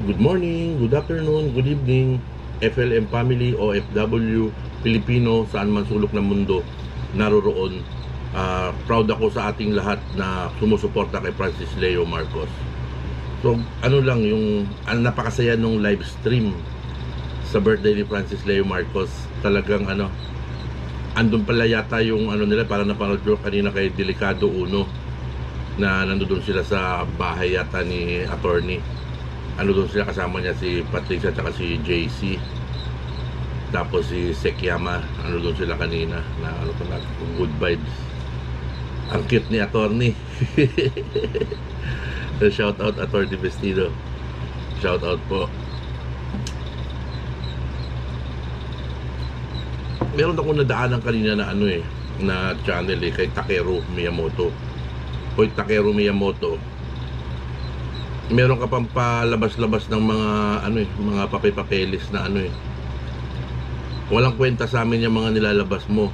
Good morning, good afternoon, good evening, FLM family, OFW, Pilipino, saan man sulok ng mundo naroroon. Proud ako sa ating lahat na sumusuporta kay Francis Leo Marcos. So, ano lang yung napakasaya nung live stream sa birthday ni Francis Leo Marcos. Talagang andun pala yata yung nila, parang napanood ko kanina kay Delicado Uno na nandoon sila sa bahay yata ni attorney. Doon sila, kasama niya si Patricia at si JC, tapos si Sekyama. Doon sila kanina na good vibes. Ang cute ni attorney. Shout out attorney Vestido, shout out po. Meron akong nadaanan kanina na na channel kay Takeru Miyamoto. Hoy Takeru Miyamoto, meron ka pang palabas-labas ng mga mga papel-papeles na walang kwenta sa amin yung mga nilalabas mo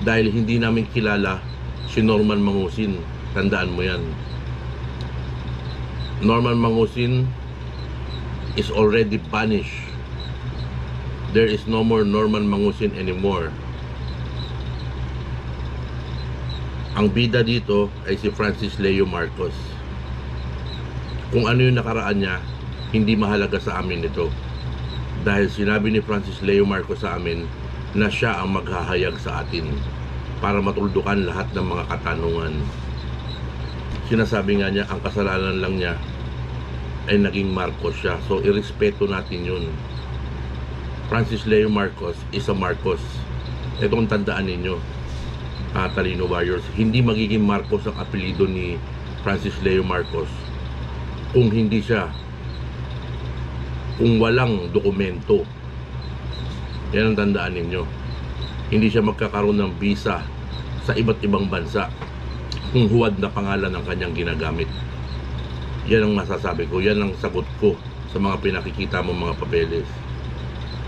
dahil hindi namin kilala si Norman Mangusin. Tandaan mo yan. Norman Mangusin is already banished. There is no more Norman Mangusin anymore. Ang bida dito ay si Francis Leo Marcos. Kung ano yung nakaraan niya, hindi mahalaga sa amin ito. Dahil sinabi ni Francis Leo Marcos sa amin na siya ang maghahayag sa atin para matuldukan lahat ng mga katanungan. Sinasabi nga niya, ang kasalanan lang niya ay naging Marcos siya. So, irespeto natin yun. Francis Leo Marcos is a Marcos. Itong tandaan ninyo, Talino Warriors, hindi magiging Marcos ang apelido ni Francis Leo Marcos kung hindi siya, kung walang dokumento. Yan ang tandaan ninyo. Hindi siya magkakaroon ng visa sa iba't ibang bansa kung huwad na pangalan ng kanyang ginagamit. Yan ang masasabi ko. Yan ang sagot ko sa mga pinakikita mo mga papeles.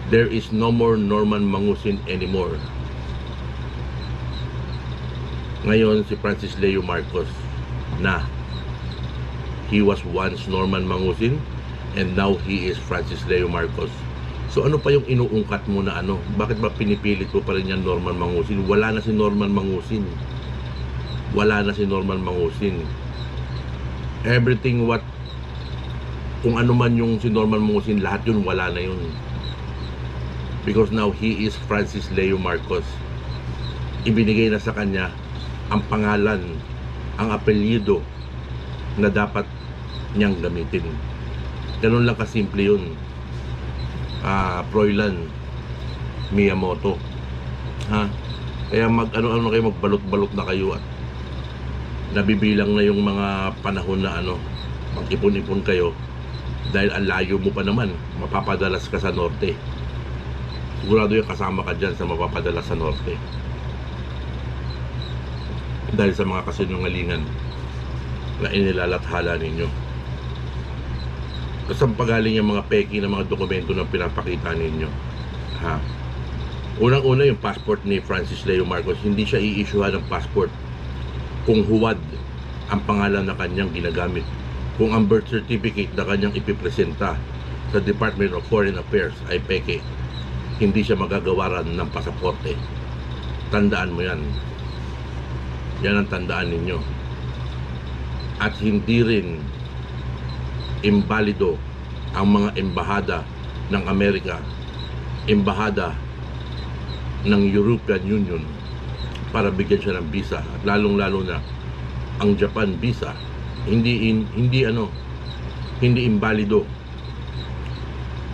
There is no more Norman Mangusin anymore. Ngayon si Francis Leo Marcos na he was once Norman Mangusin and now he is Francis Leo Marcos. So ano pa yung inuungkat mo na bakit ba pinipilit ko pa rin yan Norman Mangusin? Wala na si Norman Mangusin. Wala na si Norman Mangusin. Everything kung ano man yung si Norman Mangusin, lahat yun wala na yun. Because now he is Francis Leo Marcos. Ibinigay na sa kanya ang pangalan, ang apelyido na dapat niyang gamitin. Ganun lang kasimple yun. Froilan Miyamoto. Kaya kayo, magbalot-balot na kayo at nabibilang na yung mga panahon na mag-ipon-ipon kayo dahil ang layo mo pa naman, mapapadalas ka sa norte. Sigurado yung kasama ka dyan sa mapapadalas sa norte dahil sa mga kasinungalingan na inilalathala ninyo. Saan pagaling yung mga peki na mga dokumento na pinapakita ninyo? Unang-una yung passport ni Francis Leo Marcos. Hindi siya i-issuehan ng passport kung huwad ang pangalan na kanyang ginagamit. Kung ang birth certificate na kanyang ipipresenta sa Department of Foreign Affairs ay peke, hindi siya magagawaran ng pasaporte. Tandaan mo yan. Yan ang tandaan ninyo. At hindi rin imbalido ang mga embahada ng Amerika, embahada ng European Union para bigyan siya ng visa. At lalong-lalo na ang Japan visa, hindi imbalido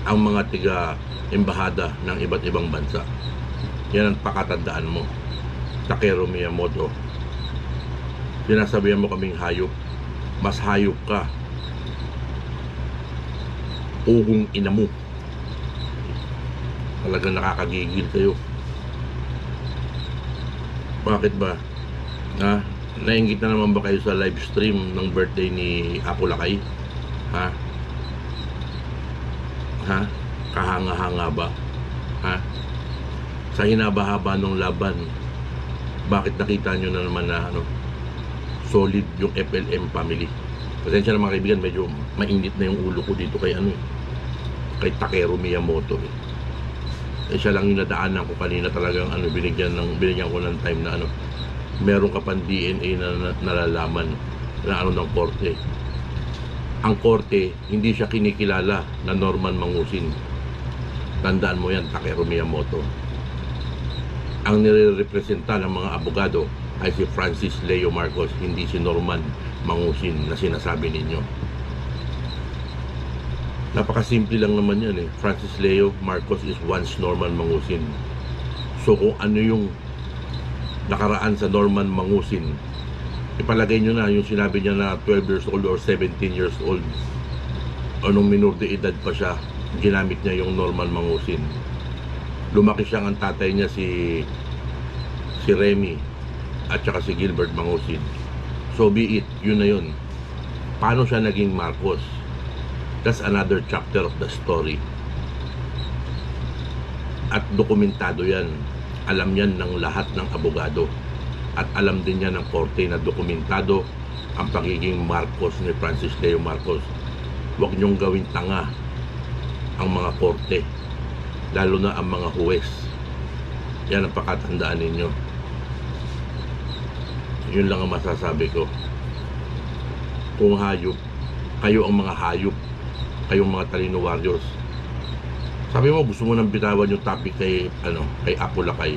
ang mga tiga-embahada ng iba't ibang bansa. Yan ang pakatandaan mo, Takeru Miyamoto. Sinasabihan mo kaming hayop. Mas hayop ka. Ugong ina mo. Talagang nakakagigil kayo. Bakit ba? Nainggit na naman ba kayo sa live stream ng birthday ni Apo Lakay? Kahanga-hanga ba? Sa hinaba-haba ng laban, bakit nakita nyo na naman na solid yung FLM family? Pasensya na mga kaibigan, medyo mainit na yung ulo ko dito kay kay Takeru Miyamoto eh. Siya lang yung nadaanan ko kanina talagang binigyan ko ng time na meron ka pang DNA na nalalaman na ng korte. Ang korte hindi siya kinikilala na Norman Mangusin. Tandaan mo yan, Takeru Miyamoto. Ang nire-representa ng mga abogado ay si Francis Leo Marcos, hindi si Norman Mangusin na sinasabi ninyo. Napakasimple lang naman yan eh. Francis Leo Marcos is once Norman Mangusin. So kung ano yung nakaraan sa Norman Mangusin, ipalagay nyo na yung sinabi niya na 12 years old or 17 years old, o nung minor de edad pa siya, ginamit niya yung Norman Mangusin. Lumaki siyang ang tatay niya si Remy at saka si Gilbert Mangusin. So be it, yun na yun. Paano siya naging Marcos? That's another chapter of the story. At dokumentado yan. Alam yan ng lahat ng abogado. At alam din yan ng korte na dokumentado ang pagiging Marcos ni Francis Leo Marcos. Huwag niyong gawing tanga ang mga korte, lalo na ang mga huwes. Yan ang pakatandaan ninyo. Yun lang ang masasabi ko. Kung hayop, kayo ang mga hayop, kayong mga talino warriors. Sabi mo gusto mo nang bitawan yung topic kay Apo Lakay.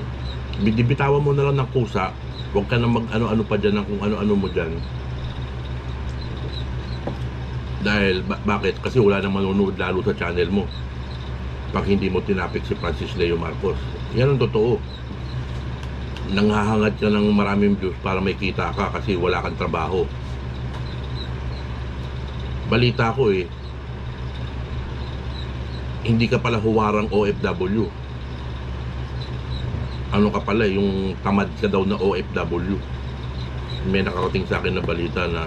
Bitawan mo na lang ng kusa. Huwag ka na mag ano pa dyan ng kung ano mo dyan. Dahil bakit? Kasi wala nang manonood lalo sa channel mo pag hindi mo tinapik si Francis Leo Marcos. Yan ang totoo. Nanghahangad ka ng maraming views para may kita ka kasi wala kang trabaho. Balita ko hindi ka pala huwarang OFW. Ano ka pala, yung tamad ka daw na OFW. May nakarating sa akin na balita na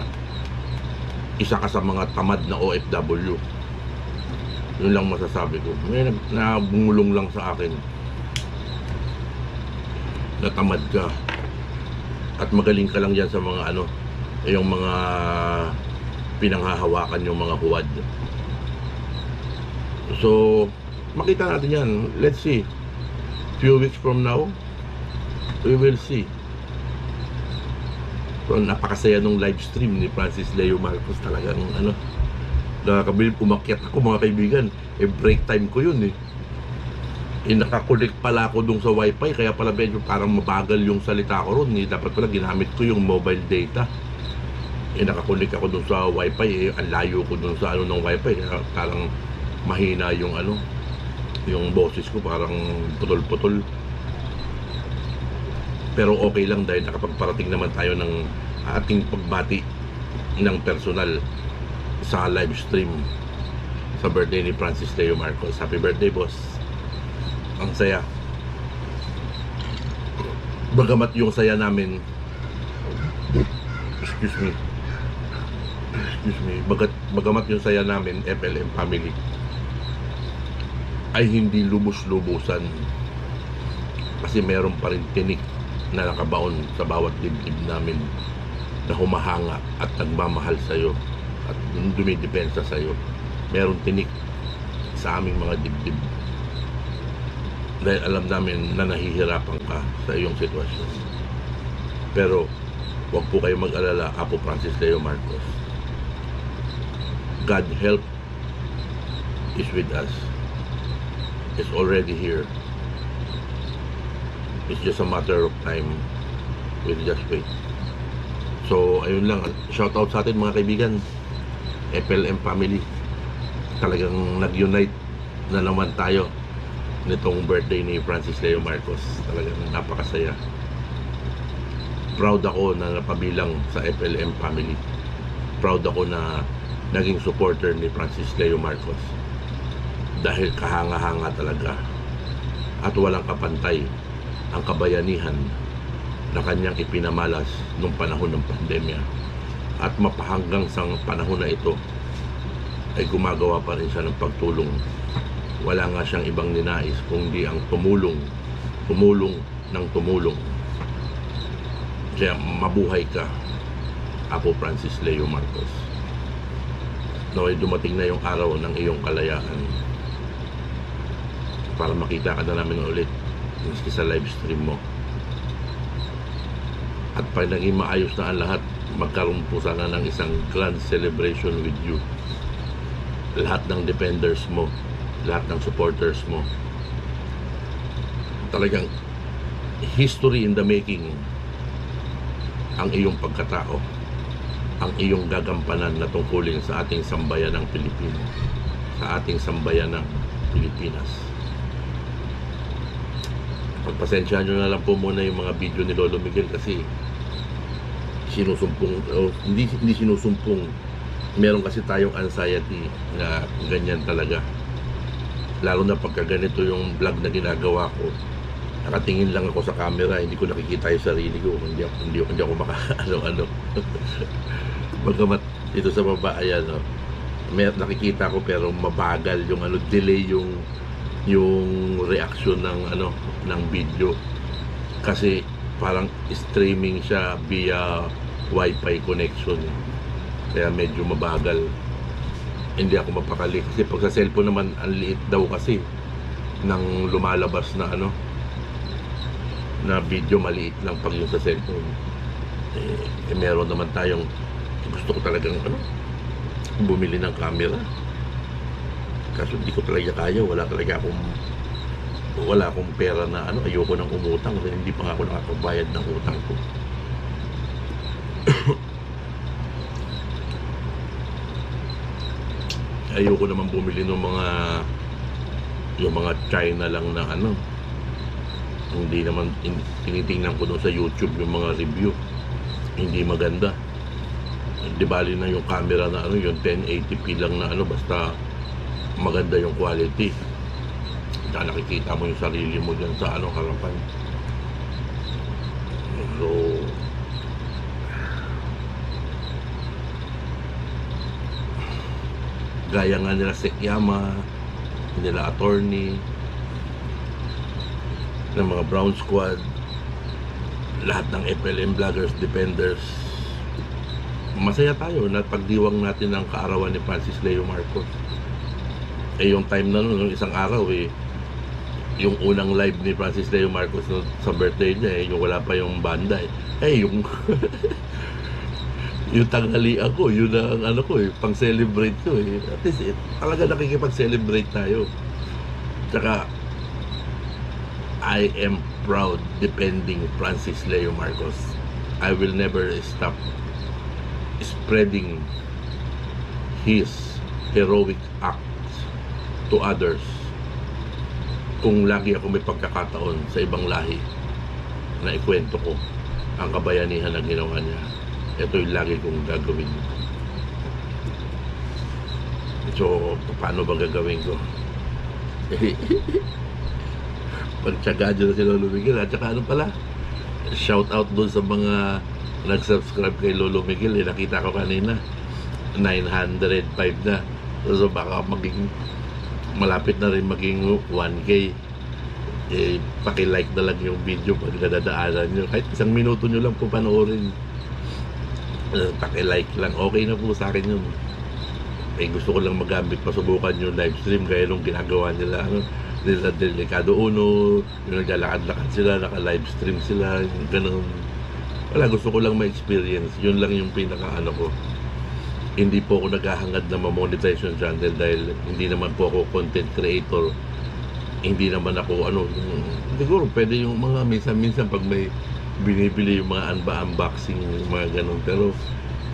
isa ka sa mga tamad na OFW. Yun lang masasabi ko. May nabungulong lang sa akin na tamad ka at magaling ka lang yan sa mga yung mga pinanghahawakan yung mga huwad. So makita natin yan. Let's see, few weeks from now we will see. So napakasaya nung live stream ni Francis Leo Marcos. Talagang nakakabilib, umakyat ako mga kaibigan. Break time ko yun nakakulik pala ako dun sa wifi, kaya pala medyo parang mabagal yung salita ko ron. Dapat pala ginamit ko yung mobile data. Nakakulik ako dun sa wifi. Ang layo ko dun sa ng wifi, kaya parang mahina yung yung boses ko, parang putol-putol. Pero okay lang dahil nakapagparating naman tayo ng ating pagbati ng personal sa live stream sa birthday ni Francis Leo Marcos. Happy birthday, boss. Ang saya. Bagamat yung saya namin, excuse me, bagamat yung saya namin, FLM family, ay hindi lubos-lubusan, kasi meron pa rin tinik na nakabaon sa bawat dibdib namin na humahanga at nagmamahal sa'yo at dumidepensa sa'yo. Meron tinik sa aming mga dibdib dahil alam namin na nahihirapan ka sa iyong sitwasyon. Pero huwag po kayo mag-alala, Apo Francis Leo Marcos. God help is with us. It's already here. It's just a matter of time. We'll just wait. So ayun lang, shout out sa atin mga kaibigan, FLM family. Talagang nag-unite na naman tayo nitong birthday ni Francis Leo Marcos. Talagang napakasaya. Proud ako na napabilang sa FLM family. Proud ako na naging supporter ni Francis Leo Marcos. Dahil kahanga-hanga talaga at walang kapantay ang kabayanihan na kanyang ipinamalas nung panahon ng pandemya. At mapahanggang sa panahon na ito ay gumagawa pa rin siya ng pagtulong. Wala nga siyang ibang ninais kundi ang tumulong ng tumulong. Kaya mabuhay ka, Apo Francis Leo Marcos. Naway dumating na yung araw ng iyong kalayaan. para makita ka na namin ulit miski sa live stream mo. At pag naging maayos na ang lahat, magkaroon po sana ng isang grand celebration with you. Lahat ng defenders mo, lahat ng supporters mo. Talagang history in the making ang iyong pagkatao, ang iyong gagampanan na tungkulin sa ating sambayan ng Pilipino, sa ating sambayan ng Pilipinas. Pagpasensyahan nyo na lang po muna yung mga video ni Lolo Miguel kasi sinusumpong, hindi sinusumpong, meron kasi tayong anxiety na ganyan talaga, lalo na pagka ganito yung vlog na ginagawa ko. Nakatingin lang ako sa camera, hindi ko nakikita yung sarili ko, hindi ako maka ano bagamat dito sa baba, ayan, may nakikita ko pero mabagal yung delay yung reaction ng video kasi parang streaming siya via wifi connection, kaya medyo mabagal. Hindi ako mapakali kasi pag sa cellphone naman ang liit daw kasi ng lumalabas na na video, maliit lang pag yung sa cellphone. Meron naman tayong, gusto ko talagang bumili ng camera, kaso hindi ko talaga kaya, wala akong pera na ayoko nang umutang, hindi pa nga ako nakakabayad ng utang ko. Ayoko naman bumili ng yung mga China lang na hindi naman tinitingnan ko doon sa YouTube yung mga review, hindi maganda. Di bali na yung camera na yung 1080p lang na basta maganda yung quality. Kaya nakikita mo yung sarili mo dyan sa harapan. So gaya nga nila Sekyama, nila Attorney, ng mga Brown Squad, lahat ng FLM vloggers, defenders, masaya tayo na pagdiwang natin ng kaarawan ni Francis Leo Marcos. Yung time na noon, isang araw yung unang live ni Francis Leo Marcos sa birthday niya, yung wala pa yung banda yung yung tanghali ako, yun ang pang celebrate ko at least talaga nakikipag-celebrate tayo. Tsaka I am proud defending Francis Leo Marcos. I will never stop spreading his heroic acts to others. Kung lagi ako may pagkakataon sa ibang lahi na ikwento ko ang kabayanihan na ginawa niya, ito yung lagi kong gagawin. So, paano ba gagawin ko? Pagtsaga dyan na si Lolo Miguel. At saka pala, shout out doon sa mga nag-subscribe kay Lolo Miguel. Nakita ko kanina 905 na, so baka malapit na rin maging 1K. Paki-like na lang yung video pag nadadaanan nyo, kahit 1 minuto nyo lang po panoorin. Paki-like lang, okay na po sa akin yun. Gusto ko lang magamit, masubukan yung live stream gaya nung ginagawa nila nila Delicado Uno, yung naglalakad-lakad sila, naka-live stream sila, yung ganun. Wala, gusto ko lang ma-experience. Yun lang yung pinaka ko. Hindi po ako naghahangad na ma-monetize yung channel dahil hindi naman po ako content creator. Hindi naman ako siguro pwede yung mga minsan pag may binibili yung mga unboxing, yung mga ganun. Pero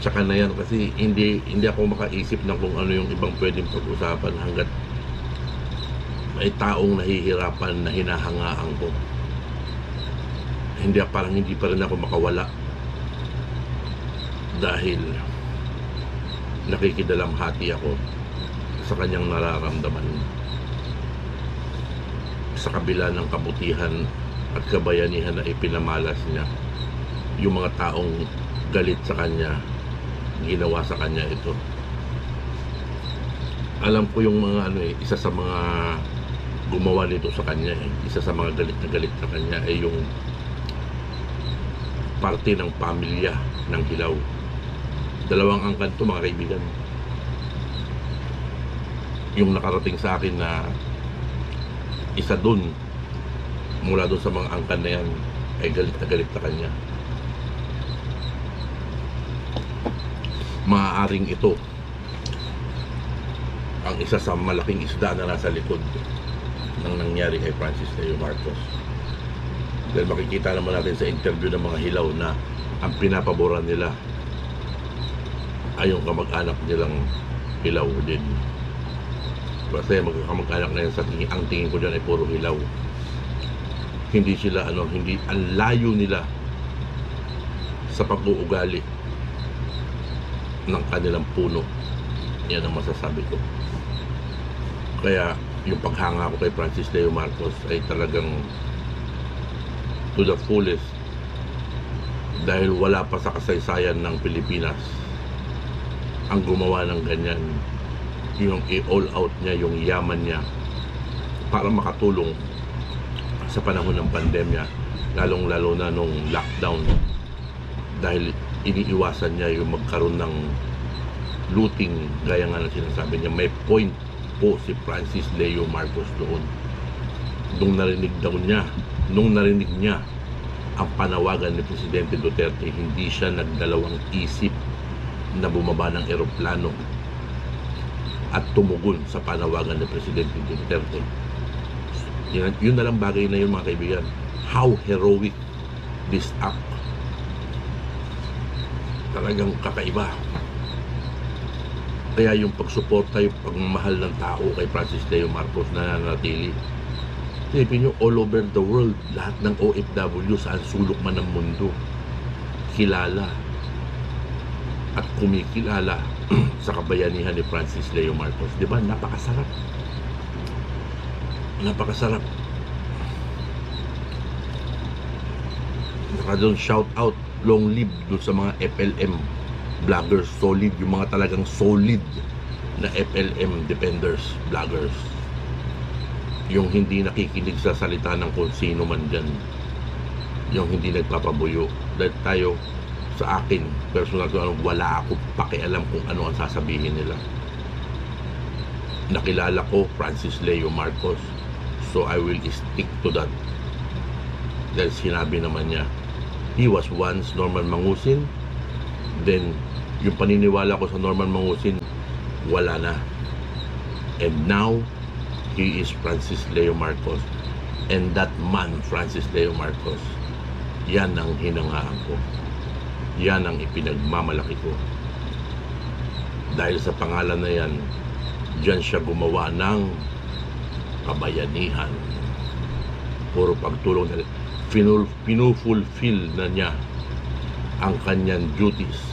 tsaka na yan kasi hindi ako makaisip na kung ano yung ibang pwedeng pag-usapan hanggat may taong nahihirapan na hinahangaan ko. Parang hindi pa rin ako makawala dahil nakikidalamhati ako sa kanyang nararamdaman sa kabila ng kabutihan at kabayanihan na ipinamalas niya. Yung mga taong galit sa kanya, ginawa sa kanya ito. Alam ko yung mga isa sa mga gumawa nito sa kanya, isa sa mga galit na galit sa kanya ay yung parte ng pamilya ng Hilaw. 2 angkan to, mga kaibigan. Yung nakarating sa akin na isa dun mula dun sa mga angkan na yan ay galit na kanya. Maaaring ito ang isa sa malaking isda na nasa likod ng nangyari kay Francis Leo Marcos. Dahil makikita naman natin sa interview ng mga hilaw na ang pinapaboran nila ay yung kamag-anak nilang hilaw din. Kasi magkakamag-anak na yan sa tingin, ang tingin ko dyan ay puro hilaw. Hindi sila hindi, ang layo nila sa pag-uugali ng kanilang puno. Yan ang masasabi ko. Kaya yung paghanga ko kay Francis Leo Marcos ay talagang to the fullest, dahil wala pa sa kasaysayan ng Pilipinas ang gumawa ng ganyan, yung i-all out niya yung yaman niya para makatulong sa panahon ng pandemya, lalong-lalo na nung lockdown, dahil iniiwasan niya yung magkaroon ng looting gaya nga na sinasabi niya. May point po si Francis Leo Marcos doon. Nung narinig niya ang panawagan ni Presidente Duterte, hindi siya nagdalawang isip na bumaba ng eroplano at tumugon sa panawagan ni Presidente Duterte. Yun na lang bagay na yun, mga kaibigan. How heroic this act. Talagang kakaiba. Kaya yung pagsuporta, yung pagmamahal ng tao kay Francis Leo Marcos na nanatili. Isipin nyo, all over the world, lahat ng OFW saan sulok man ng mundo, kilala at kumikilala sa kabayanihan ni Francis Leo Marcos. Diba? Napakasarap. Napakasarap. Naka doon, shout out, long live doon sa mga FLM vloggers, solid, yung mga talagang solid na FLM defenders, vloggers, yung hindi nakikinig sa salita ng kung sino man dyan, yung hindi nagpapabuyo. Dahil tayo, sa akin personal ko, wala akong pakialam kung ano ang sasabihin nila. Nakilala ko Francis Leo Marcos, so I will stick to that. Dahil sinabi naman niya, he was once Norman Mangusin, then yung paniniwala ko sa Norman Mangusin wala na, and now he is Francis Leo Marcos, and that man Francis Leo Marcos, yan ang hinangaan ko, yan ang ipinagmamalaki ko, dahil sa pangalan na yan, dyan siya gumawa ng kabayanihan, puro pagtulong na pinufulfill na niya ang kanyang duties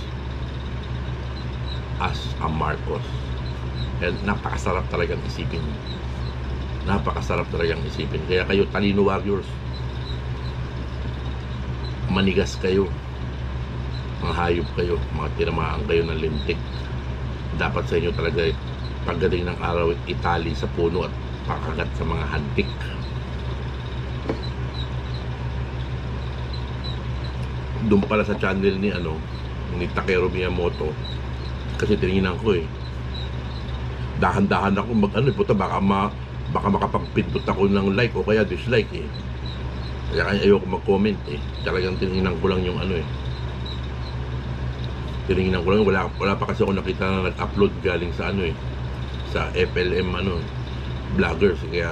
as a Marcos. And napakasarap talagang isipin. Napakasarap talagang isipin. Kaya kayo, Talino Warriors, manigas kayo, mga hayop kayo, mga tinamaan kayo ng lintik. Dapat sa inyo talaga pagdating ng araw, itali sa puno at pakagat sa mga hantik. Doon pala sa channel ni Takeru Miyamoto, kasi tinignan ko dahan-dahan ako puta, baka makapagpindot ako ng like o kaya dislike kaya ayoko mag-comment talagang tinignan ko lang yung tinignan ko lang, wala pa kasi ako nakita na nag-upload galing sa sa FLM vloggers, kaya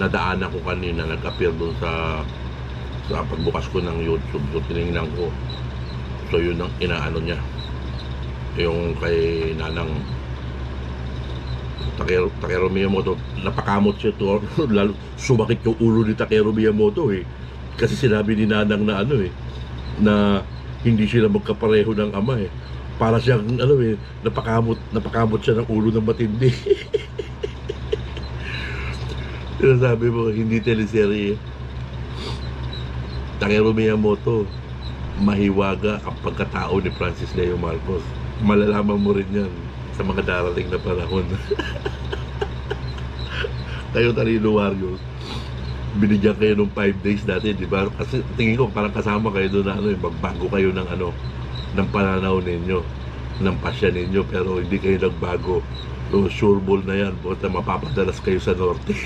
nadaanan ko kanina, nag-appear doon sa pagbukas ko ng YouTube, so tinignan ko, so yun ang inaano niya, yung kay Nanang Takeru Miyamoto. Napakamot siya to, lalo sumakit yung ulo ni Takeru Miyamoto kasi sinabi ni Nanang na na hindi sila magkapareho ng ama para siyang napakamot siya ng ulo ng matindi. Sinasabi mo, hindi teleserye. Takeru Miyamoto, mahiwaga ang pagkatao ni Francis Leo Marcos. Malalaman mo rin yan sa mga darating na panahon. Kayo, Talino Warriors, binigyan kayo ng 5 days dati, di ba? Kasi tingin ko parang kasama kayo doon na magbago kayo ng ng pananaw ninyo, ng pasya ninyo, pero hindi kayo nagbago. So, sure ball na yan, buta mapapadalas kayo sa norte.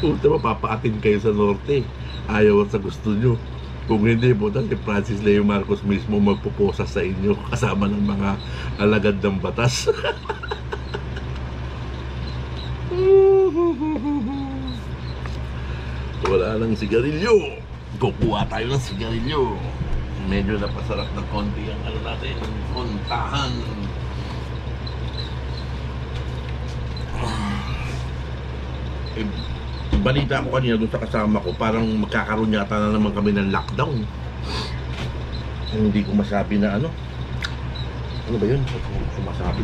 Puta, mapapaatin kayo sa norte. Ayaw at sa gusto nyo. Kung hindi po, si Francis Leo Marcos mismo magpuposa sa inyo kasama ng mga alagad ng batas. Wala nang sigarilyo. Kukuha tayo ng sigarilyo. Medyo napasarap na konti ang ano natin, puntahan. Balita ko kanina doon sa kasama ko, parang magkakaroon yata na naman kami ng lockdown. Hindi ko masabi na ano. Ano ba yun? Sumasabi.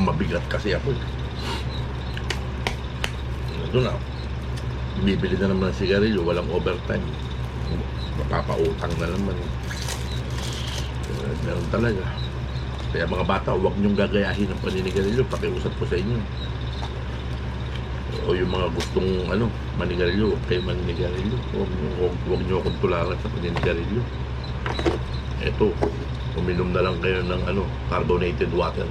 Mabigat kasi ako. Doon na. Bibili na naman ng sigarilyo, walang overtime. Mapapautang na naman. Meron talaga. Kaya mga bata, huwag niyong gagayahin ang paninigarilyo. Pakiusap ko sa inyo. O yung mga gustong manigarilyo, huwag kayo maninigarilyo. Huwag niyo akong tularan sa paninigarilyo. Eto, uminom na lang kayo ng carbonated water.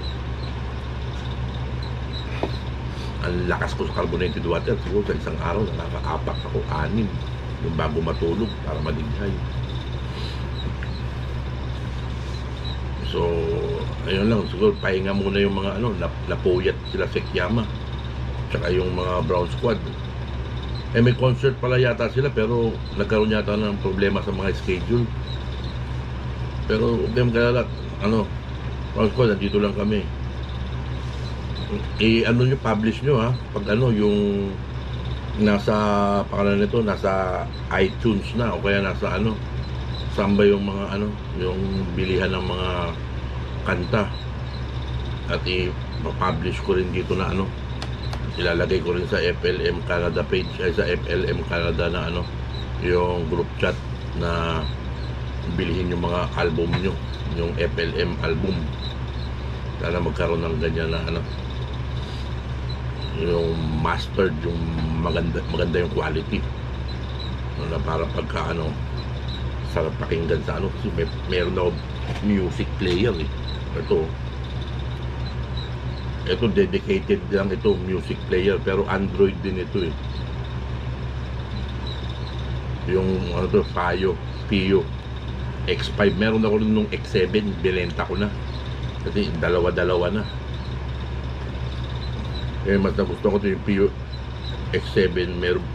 Ang lakas ko sa carbonated water, siguro sa isang araw nakaka-4 ako, 6 yung bago matulog para malighay. So ayun lang, siguro pahinga muna yung mga napuyat sila Sekyama tsaka yung mga Brown Squad. May concert pala yata sila, pero nagkaroon yata ng problema sa mga schedule. Pero huwag kayong kalala, Brown Squad, nandito lang kami. Nyo, publish nyo ha, pag yung nasa pangalan nito, nasa iTunes na, o kaya nasa saan ba yung mga yung bilihan ng mga kanta, at i-publish ko rin dito na ilalagay ko rin sa FLM Canada page, ay sa FLM Canada na yung group chat, na bilihin yung mga album nyo, yung FLM album. Sana magkaroon ng ganyan na yung mastered, yung maganda yung quality, na para pagka sarap pakinggan sa kasi meron ako music player ito dedicated lang ito, music player, pero Android din ito yung Pio X5. Meron ako rin nung X7, binenta ko na kasi dalawa na. Mas nagustuhan ko ito yung Pio X7. Meron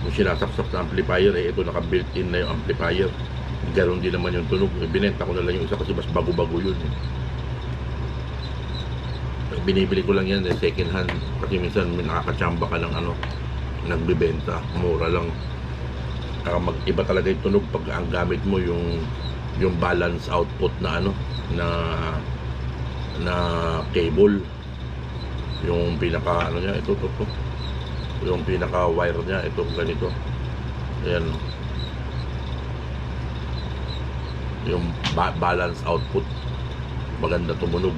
yung sinasaksak na amplifier, ito naka built-in na yung amplifier. Ganon din naman yung tunog. Binenta ko na lang yung isa kasi mas bago-bago yun. Binibili ko lang yan second hand, kasi minsan nakakachamba ka ng nagbibenta, mura lang. Mag-iba talaga yung tunog pag ang gamit mo yung balance output na na cable, yung pinaka niya, ito yung pinaka wire niya, ito ganito, ayan, yung balance output, maganda tumunog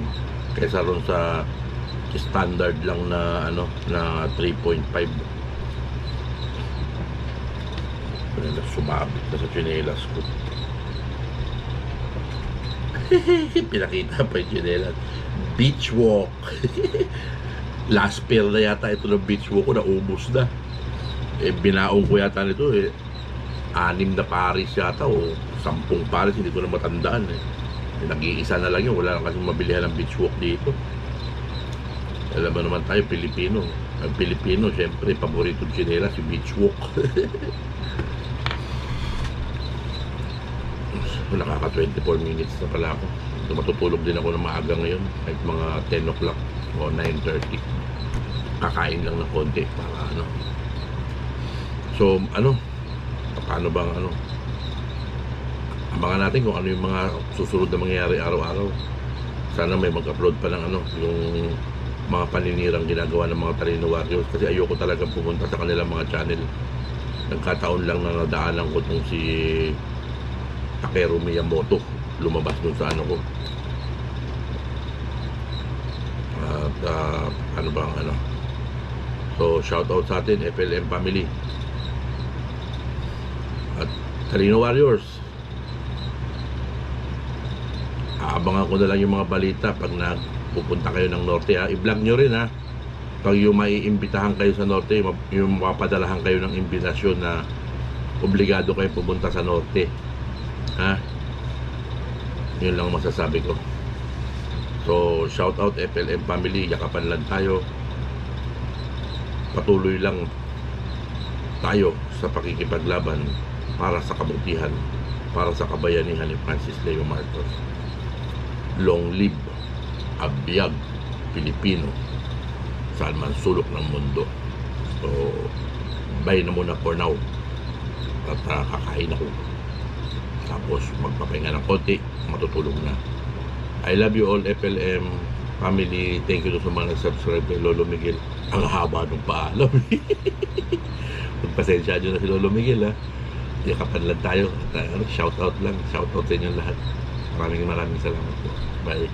kaysa ron sa standard lang na na 3.5. Sumabit na sa tsinelas ko. Pinakita pa yung tsinelas. Beach walk. Last pair na yata ito ng beach walk ko, naubos na. Binaong ko yata nito 6 na pares yata o 10 pares, hindi ko na matandaan nag-iisa na lang yun, wala lang kasi mabilihan ng beach walk dito. Alam mo naman tayo, Pilipino. Ang Pilipino, syempre, paborito tsinelas si beach walk. Nakaka 24 minutes na pala ako. Matutulog din ako ng maaga ngayon, kahit mga 10 o'clock o 9:30. Kakain lang ng konti para So paano bang abangan natin kung ano yung mga susunod na mangyayari araw-araw. Sana may mag-upload pa ng yung mga paninirang ginagawa ng mga Talino Warriors, kasi ayoko talaga pumunta sa kanilang mga channel. Nagkataon lang na nadaanan ko itong si Takeru Miyamoto, lumabas dun sa ko. At so shout out sa atin, FLM family at Talino Warriors. Aabangan ko na lang yung mga balita pag nagpupunta kayo ng norte ha. I-vlog nyo rin ha, pag yung maiimbitahan kayo sa norte, yung mapadalahan kayo ng imbitasyon na obligado kayo pumunta sa norte, ha? Yun lang masasabi ko. So shout out FLM family, yakapan lang tayo, patuloy lang tayo sa pakikipaglaban para sa kabutihan, para sa kabayanihan ni Francis Leo Marcos. Long live Abiyag Pilipino saan man sulok ng mundo. So bye na muna for now, at kakain ako, tapos magpapahinga ng konti, matutulog na. I love you all FLM family. Thank you sa mga nag-subscribe kay Lolo Miguel. Ang haba ng paalam. Magpasensya nyo na si Lolo Miguel, ha. Yakapan lang tayo. Shout out lang. Shout out sa inyo lahat. Maraming salamat po. Bye.